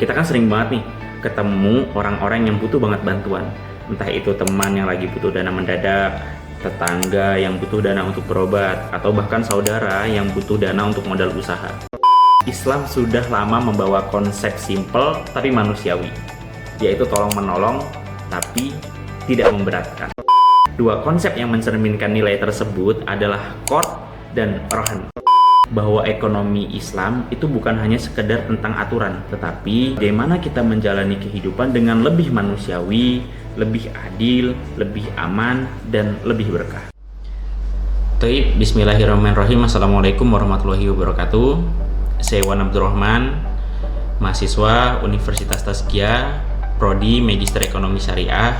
Kita kan sering banget nih ketemu orang-orang yang butuh banget bantuan. Entah itu teman yang lagi butuh dana mendadak, tetangga yang butuh dana untuk berobat, atau bahkan saudara yang butuh dana untuk modal usaha. Islam sudah lama membawa konsep simple tapi manusiawi, yaitu tolong menolong tapi tidak memberatkan. Dua konsep yang mencerminkan nilai tersebut adalah qard dan rahan. Bahwa ekonomi Islam itu bukan hanya sekedar tentang aturan, tetapi bagaimana kita menjalani kehidupan dengan lebih manusiawi, lebih adil, lebih aman, dan lebih berkah. Taib, bismillahirrahmanirrahim. Assalamualaikum warahmatullahi wabarakatuh. Saya Wan Abdurrahman, mahasiswa Universitas Tazkiyah, Prodi Magister Ekonomi Syariah,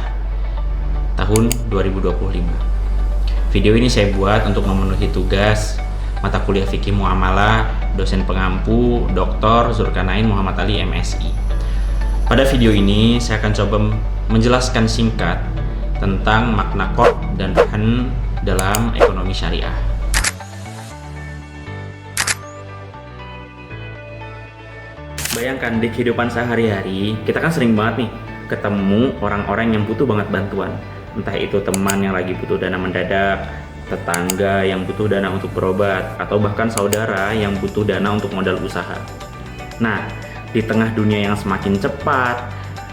tahun 2025. Video ini saya buat untuk memenuhi tugas mata kuliah fikih muamalah dosen pengampu Dr. Zulkarnain Muhammad Ali MSI. Pada video ini saya akan coba menjelaskan singkat tentang makna qard dan rahan dalam ekonomi syariah. Bayangkan di kehidupan sehari-hari kita kan sering banget nih ketemu orang-orang yang butuh banget bantuan. Entah itu teman yang lagi butuh dana mendadak, tetangga yang butuh dana untuk berobat, atau bahkan saudara yang butuh dana untuk modal usaha. Nah, di tengah dunia yang semakin cepat,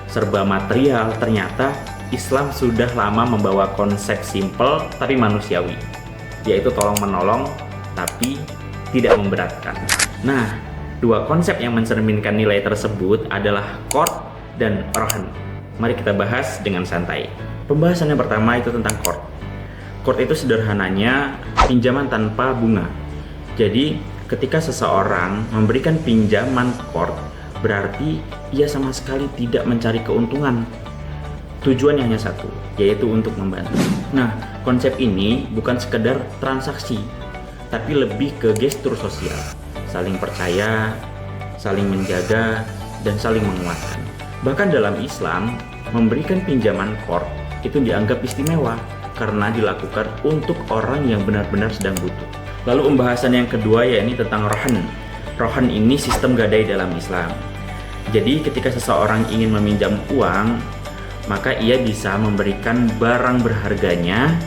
serba material, ternyata Islam sudah lama membawa konsep simple tapi manusiawi, yaitu tolong menolong tapi tidak memberatkan. Nah, dua konsep yang mencerminkan nilai tersebut adalah qard dan rahan. Mari kita bahas dengan santai. Pembahasan yang pertama itu tentang qard. Qard itu sederhananya pinjaman tanpa bunga. Jadi ketika seseorang memberikan pinjaman qard, berarti ia sama sekali tidak mencari keuntungan. Tujuannya hanya satu, yaitu untuk membantu. Nah, konsep ini bukan sekedar transaksi, tapi lebih ke gestur sosial, saling percaya, saling menjaga, dan saling menguatkan. Bahkan dalam Islam, memberikan pinjaman qard itu dianggap istimewa karena dilakukan untuk orang yang benar-benar sedang butuh. Lalu pembahasan yang kedua yakni tentang rahan. Rahan ini sistem gadai dalam Islam. Jadi ketika seseorang ingin meminjam uang, maka ia bisa memberikan barang berharganya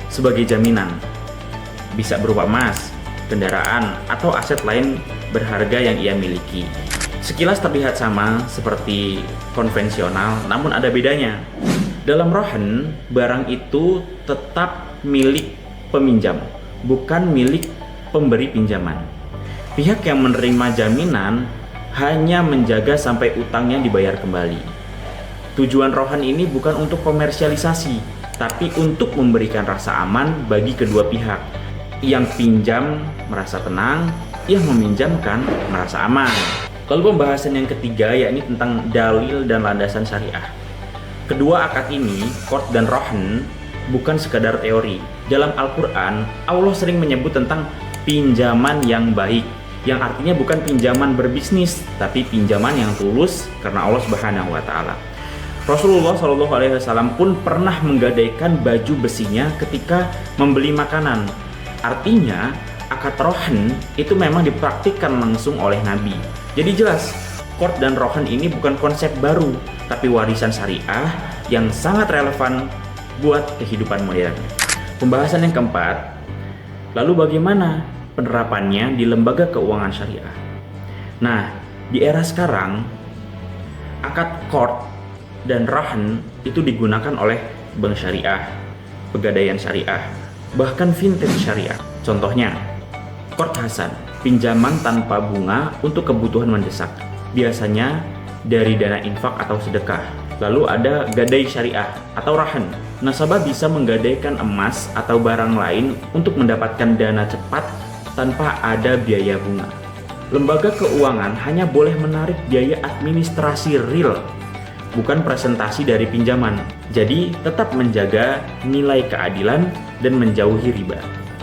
sebagai jaminan. Bisa berupa emas, kendaraan, atau aset lain berharga yang ia miliki. Sekilas terlihat sama seperti konvensional, namun ada bedanya. Dalam rahan, barang itu tetap milik peminjam, bukan milik pemberi pinjaman. Pihak yang menerima jaminan hanya menjaga sampai utangnya dibayar kembali. Tujuan rahan ini bukan untuk komersialisasi, tapi untuk memberikan rasa aman bagi kedua pihak. Yang pinjam merasa tenang, yang meminjamkan merasa aman. Lalu pembahasan yang ketiga yakni tentang dalil dan landasan syariah. Kedua akad ini, qard dan rahan, bukan sekadar teori. Dalam Al-Quran, Allah sering menyebut tentang pinjaman yang baik, yang artinya bukan pinjaman berbisnis, tapi pinjaman yang tulus karena Allah Subhanahu wa Ta'ala. Rasulullah SAW pun pernah menggadaikan baju besinya ketika membeli makanan. Artinya, akad rahan itu memang dipraktikkan langsung oleh Nabi. Jadi jelas, qard dan rahan ini bukan konsep baru, tapi warisan syariah yang sangat relevan buat kehidupan modern. Pembahasan yang keempat, lalu bagaimana penerapannya di lembaga keuangan syariah? Nah, di era sekarang, akad qard dan rahan itu digunakan oleh bank syariah, pegadaian syariah, bahkan fintech syariah. Contohnya, qard hasan, pinjaman tanpa bunga untuk kebutuhan mendesak, biasanya dari dana infak atau sedekah. Lalu ada gadai syariah atau rahan. Nasabah bisa menggadaikan emas atau barang lain untuk mendapatkan dana cepat tanpa ada biaya bunga. Lembaga keuangan hanya boleh menarik biaya administrasi real, bukan presentasi dari pinjaman. Jadi tetap menjaga nilai keadilan dan menjauhi riba.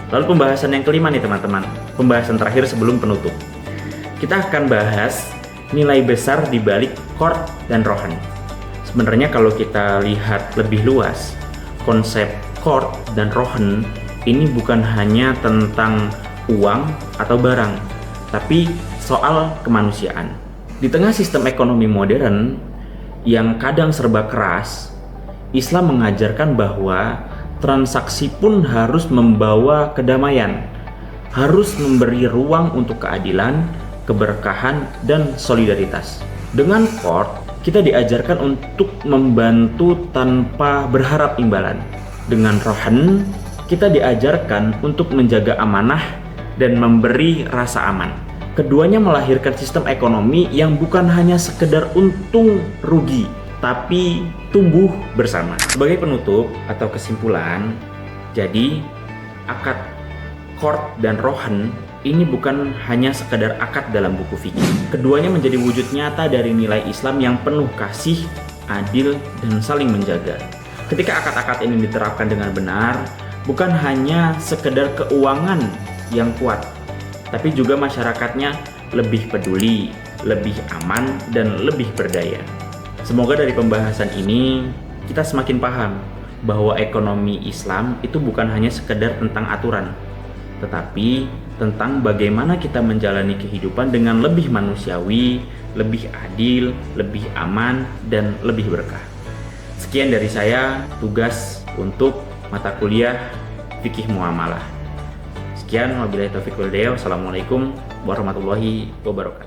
Lalu pembahasan yang kelima nih teman-teman, pembahasan terakhir sebelum penutup. Kita akan bahas nilai besar di balik qard dan rahan. Sebenarnya kalau kita lihat lebih luas, konsep qard dan rahan ini bukan hanya tentang uang atau barang, tapi soal kemanusiaan. Di tengah sistem ekonomi modern yang kadang serba keras, Islam mengajarkan bahwa transaksi pun harus membawa kedamaian, harus memberi ruang untuk keadilan, keberkahan, dan solidaritas. Dengan court, kita diajarkan untuk membantu tanpa berharap imbalan. Dengan rohan, kita diajarkan untuk menjaga amanah dan memberi rasa aman. Keduanya melahirkan sistem ekonomi yang bukan hanya sekedar untung rugi, tapi tumbuh bersama. Sebagai penutup atau kesimpulan, jadi akad court dan rohan ini bukan hanya sekedar akad dalam buku fikih. Keduanya menjadi wujud nyata dari nilai Islam yang penuh kasih, adil, dan saling menjaga. Ketika akad-akad ini diterapkan dengan benar, bukan hanya sekedar keuangan yang kuat, tapi juga masyarakatnya lebih peduli, lebih aman, dan lebih berdaya. Semoga dari pembahasan ini kita semakin paham bahwa ekonomi Islam itu bukan hanya sekedar tentang aturan, tetapi tentang bagaimana kita menjalani kehidupan dengan lebih manusiawi, lebih adil, lebih aman, dan lebih berkah. Sekian dari saya, tugas untuk mata kuliah Fikih Muamalah. Sekian, wabillahi taufiq wal hidayah. Wassalamualaikum warahmatullahi wabarakatuh.